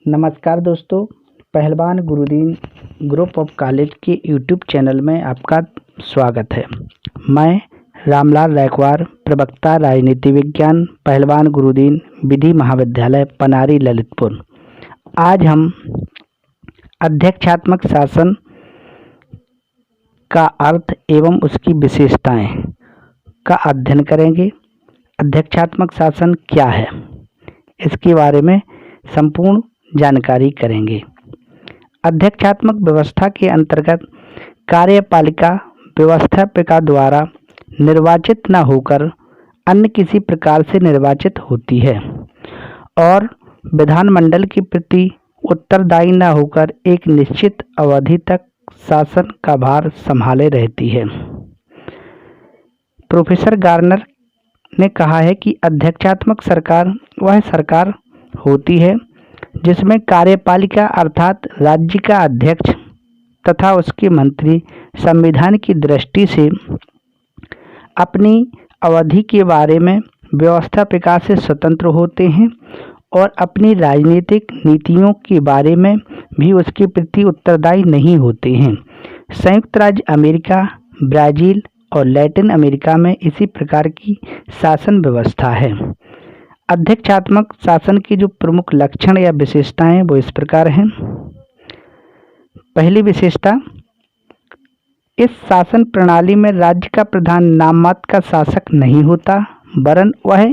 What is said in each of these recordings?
नमस्कार दोस्तों, पहलवान गुरुदीन ग्रुप ऑफ कॉलेज के यूट्यूब चैनल में आपका स्वागत है। मैं रामलाल रैकवार, प्रवक्ता राजनीति विज्ञान, पहलवान गुरुदीन विधि महाविद्यालय पनारी ललितपुर। आज हम अध्यक्षात्मक शासन का अर्थ एवं उसकी विशेषताएं का अध्ययन करेंगे। अध्यक्षात्मक शासन क्या है, इसके बारे में संपूर्ण जानकारी करेंगे। अध्यक्षात्मक व्यवस्था के अंतर्गत कार्यपालिका व्यवस्थापिका द्वारा निर्वाचित न होकर अन्य किसी प्रकार से निर्वाचित होती है और विधानमंडल के प्रति उत्तरदायी न होकर एक निश्चित अवधि तक शासन का भार संभाले रहती है। प्रोफेसर गार्नर ने कहा है कि अध्यक्षात्मक सरकार वह सरकार होती है जिसमें कार्यपालिका अर्थात राज्य का अध्यक्ष तथा उसके मंत्री संविधान की दृष्टि से अपनी अवधि के बारे में व्यवस्थापिका से स्वतंत्र होते हैं और अपनी राजनीतिक नीतियों के बारे में भी उसके प्रति उत्तरदायी नहीं होते हैं। संयुक्त राज्य अमेरिका, ब्राज़ील और लैटिन अमेरिका में इसी प्रकार की शासन व्यवस्था है। अध्यक्षात्मक शासन की जो प्रमुख लक्षण या विशेषताएं हैं वो इस प्रकार हैं। पहली विशेषता, इस शासन प्रणाली में राज्य का प्रधान नाम मात्र का शासक नहीं होता, वरन वह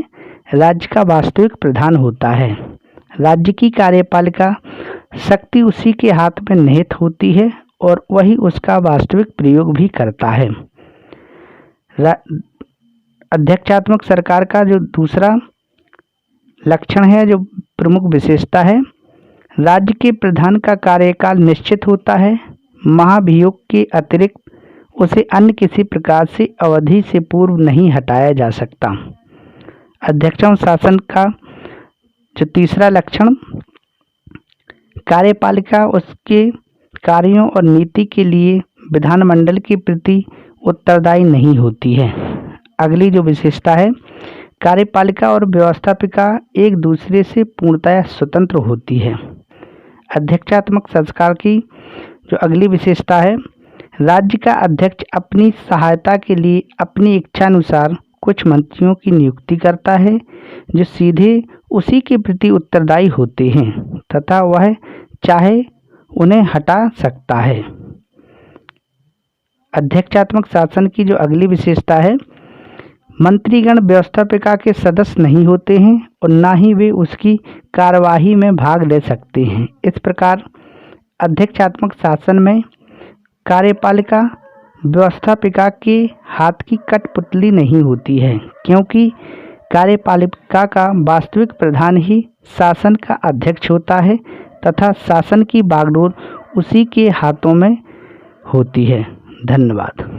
राज्य का वास्तविक प्रधान होता है। राज्य की कार्यपालिका शक्ति उसी के हाथ में निहित होती है और वही उसका वास्तविक प्रयोग भी करता है। अध्यक्षात्मक सरकार का जो दूसरा लक्षण है, जो प्रमुख विशेषता है, राज्य के प्रधान का कार्यकाल निश्चित होता है। महाभियोग के अतिरिक्त उसे अन्य किसी प्रकार से अवधि से पूर्व नहीं हटाया जा सकता। अध्यक्षात्मक शासन का जो तीसरा लक्षण, कार्यपालिका उसके कार्यों और नीति के लिए विधानमंडल के प्रति उत्तरदायी नहीं होती है। अगली जो विशेषता है, कार्यपालिका और व्यवस्थापिका एक दूसरे से पूर्णतः स्वतंत्र होती है। अध्यक्षात्मक सरकार की जो अगली विशेषता है, राज्य का अध्यक्ष अपनी सहायता के लिए अपनी इच्छानुसार कुछ मंत्रियों की नियुक्ति करता है जो सीधे उसी के प्रति उत्तरदायी होते हैं तथा वह चाहे उन्हें हटा सकता है। अध्यक्षात्मक शासन की जो अगली विशेषता है, मंत्रीगण व्यवस्थापिका के सदस्य नहीं होते हैं और ना ही वे उसकी कार्यवाही में भाग ले सकते हैं। इस प्रकार अध्यक्षात्मक शासन में कार्यपालिका व्यवस्थापिका के हाथ की कठपुतली नहीं होती है, क्योंकि कार्यपालिका का वास्तविक प्रधान ही शासन का अध्यक्ष होता है तथा शासन की बागडोर उसी के हाथों में होती है। धन्यवाद।